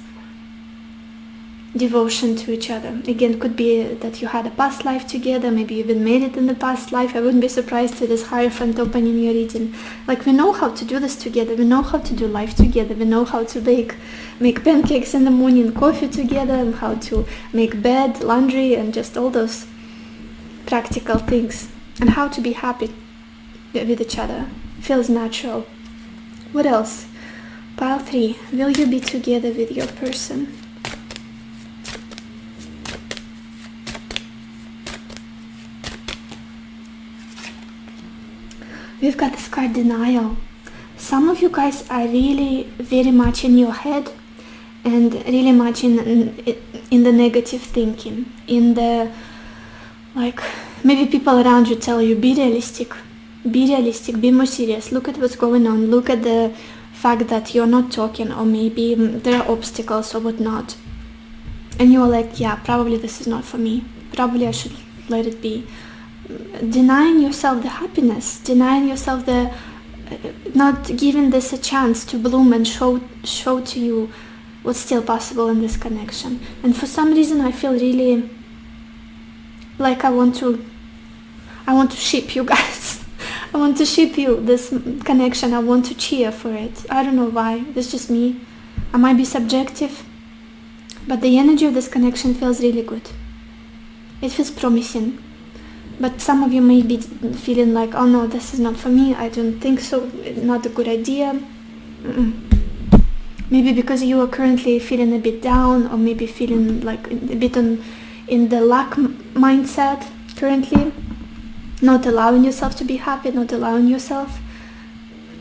devotion to each other. Again, could be that you had a past life together, maybe you've been married in the past life. I wouldn't be surprised to this Hierophant open in your reading. Like, we know how to do this together, we know how to do life together, we know how to make pancakes in the morning, coffee together, and how to make bed, laundry, and just all those practical things, and how to be happy with each other. Feels natural. What else? Pile 3. Will you be together with your person? We've got this card, denial. Some of you guys are really very much in your head and really much in the negative thinking. In the, like, maybe people around you tell you, be realistic, be more serious, look at what's going on, look at the fact that you're not talking, or maybe there are obstacles or whatnot. And you're like, yeah, probably this is not for me. Probably I should let it be. Denying yourself the happiness, denying yourself the not giving this a chance to bloom and show to you what's still possible in this connection. And for some reason I feel really like I want to ship you guys. I want to ship you this connection. I want to cheer for it. I don't know why. That's just me. I might be subjective, but the energy of this connection feels really good. It feels promising. But some of you may be feeling like, oh no, this is not for me, I don't think so, not a good idea. Maybe because you are currently feeling a bit down, or maybe feeling like a bit in the lack mindset currently, not allowing yourself to be happy, not allowing yourself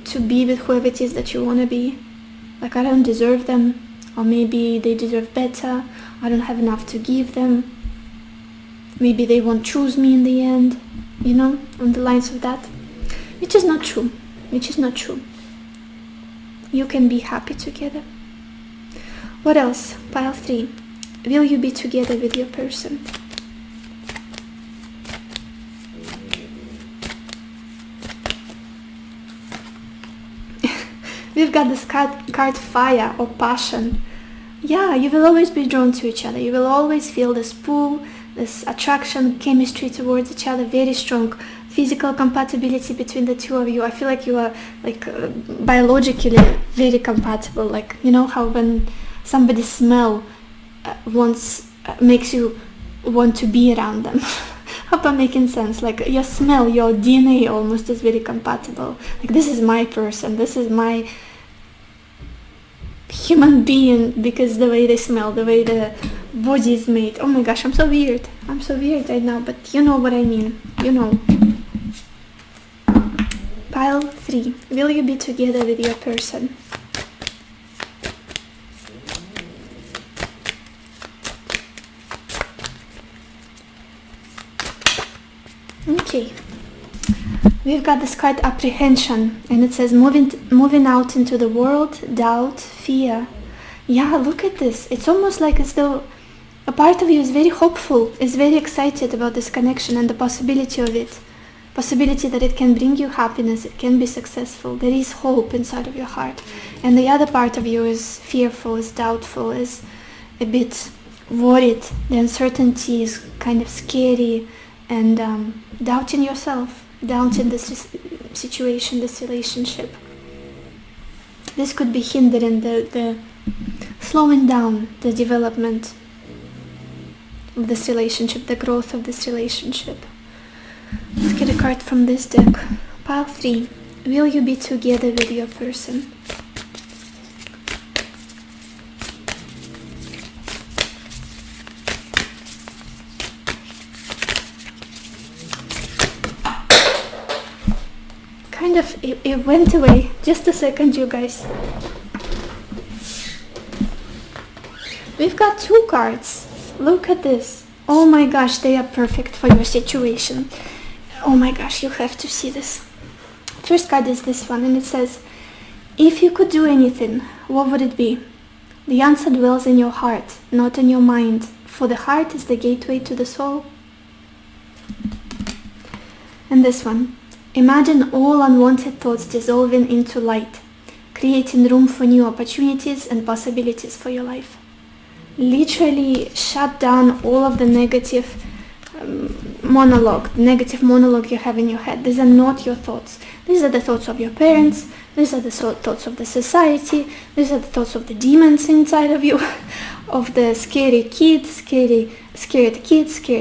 to be with whoever it is that you want to be. Like, I don't deserve them, or maybe they deserve better, I don't have enough to give them. Maybe they won't choose me in the end, you know, on the lines of that. Which is not true. You can be happy together. What else? Pile 3. Will you be together with your person? We've got this card fire or passion. Yeah, you will always be drawn to each other. You will always feel this pull, this attraction, chemistry towards each other, very strong physical compatibility between the two of you. I feel like you are like biologically very compatible. Like, you know how when somebody's smell makes you want to be around them. Hope I'm making sense. Like, your smell, your DNA almost is very compatible. Like, this is my person, this is my human being, because the way they smell, the way the body is made. Oh my gosh, I'm so weird right now, but you know what I mean, you know. Pile 3. Will you be together with your person? Okay. We've got this card, apprehension, and it says moving out into the world, doubt, fear. Yeah, look at this. It's almost like as though a part of you is very hopeful, is very excited about this connection and the possibility of it. Possibility that it can bring you happiness, it can be successful. There is hope inside of your heart. And the other part of you is fearful, is doubtful, is a bit worried. The uncertainty is kind of scary, and doubting yourself. Doubting this situation, this relationship. This could be hindering the slowing down the development of this relationship, the growth of this relationship. Let's get a card from this deck. Pile 3. Will you be together with your person? It went away. Just a second, you guys. We've got 2 cards. Look at this. Oh my gosh, they are perfect for your situation. Oh my gosh, you have to see this. First card is this one, and it says, if you could do anything, what would it be? The answer dwells in your heart, not in your mind, for the heart is the gateway to the soul. And this one. Imagine all unwanted thoughts dissolving into light, creating room for new opportunities and possibilities for your life. literally shut down all of the negative negative monologue you have in your head. These are not your thoughts. These are the thoughts of your parents. These are the thoughts of the society. These are the thoughts of the demons inside of you, of the scary kid, scared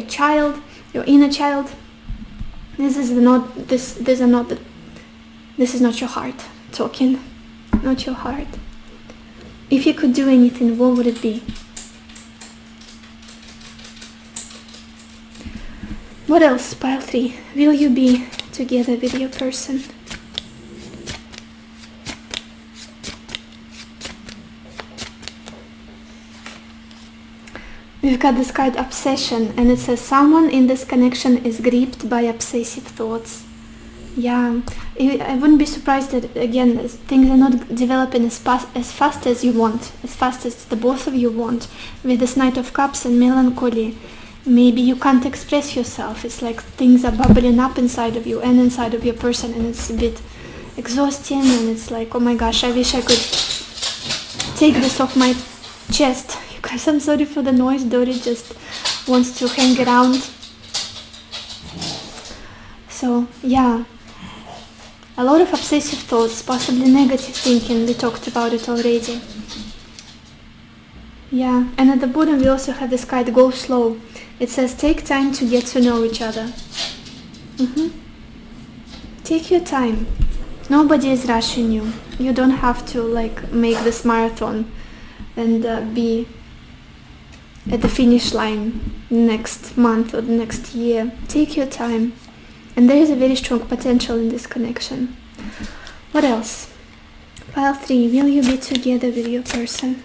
child, your inner child. This is not your heart talking, not your heart. If you could do anything, what would it be? What else, pile 3? Will you be together with your person? We've got this card obsession, and it says someone in this connection is gripped by obsessive thoughts. Yeah, I wouldn't be surprised that, again, things are not developing as fast as you want, as fast as the both of you want. With this Knight of Cups and melancholy, maybe you can't express yourself. It's like things are bubbling up inside of you and inside of your person, and it's a bit exhausting, and it's like, oh my gosh, I wish I could take this off my chest. You guys, I'm sorry for the noise. Dory just wants to hang around. So yeah, a lot of obsessive thoughts, possibly negative thinking. We talked about it already. Yeah, and at the bottom we also have this card, go slow. It says take time to get to know each other. Take your time. Nobody is rushing you. You don't have to like make this marathon and be at the finish line next month or the next year. Take your time. And there is a very strong potential in this connection. What else? Pile 3, will you be together with your person?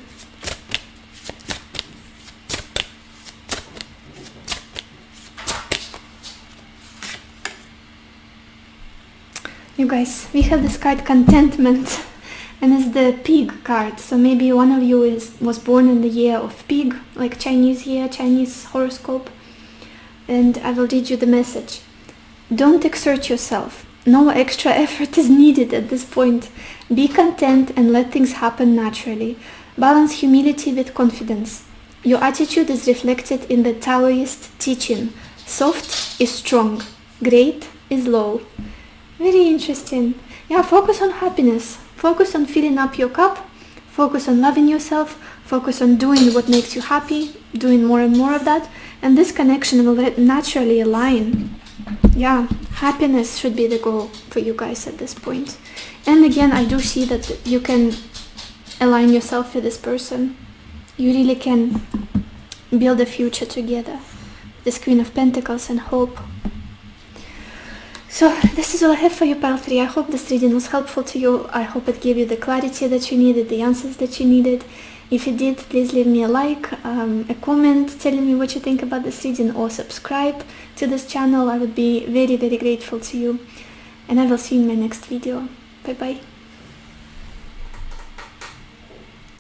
You guys, we have this card contentment, and it's the pig card. So maybe one of you was born in the year of pig, like Chinese year, Chinese horoscope. And I will read you the message. Don't exert yourself. No extra effort is needed at this point. Be content and let things happen naturally. Balance humility with confidence. Your attitude is reflected in the Taoist teaching. Soft is strong. Great is low. Very interesting. Yeah, focus on happiness. Focus on filling up your cup. Focus on loving yourself. Focus on doing what makes you happy. Doing more and more of that. And this connection will naturally align. Yeah, happiness should be the goal for you guys at this point. And again, I do see that you can align yourself with this person. You really can build a future together. This Queen of Pentacles and hope. So this is all I have for you, pile 3. I hope this reading was helpful to you. I hope it gave you the clarity that you needed, the answers that you needed. If you did, please leave me a like, a comment telling me what you think about this reading, or subscribe to this channel. I would be very, very grateful to you. And I will see you in my next video. Bye bye.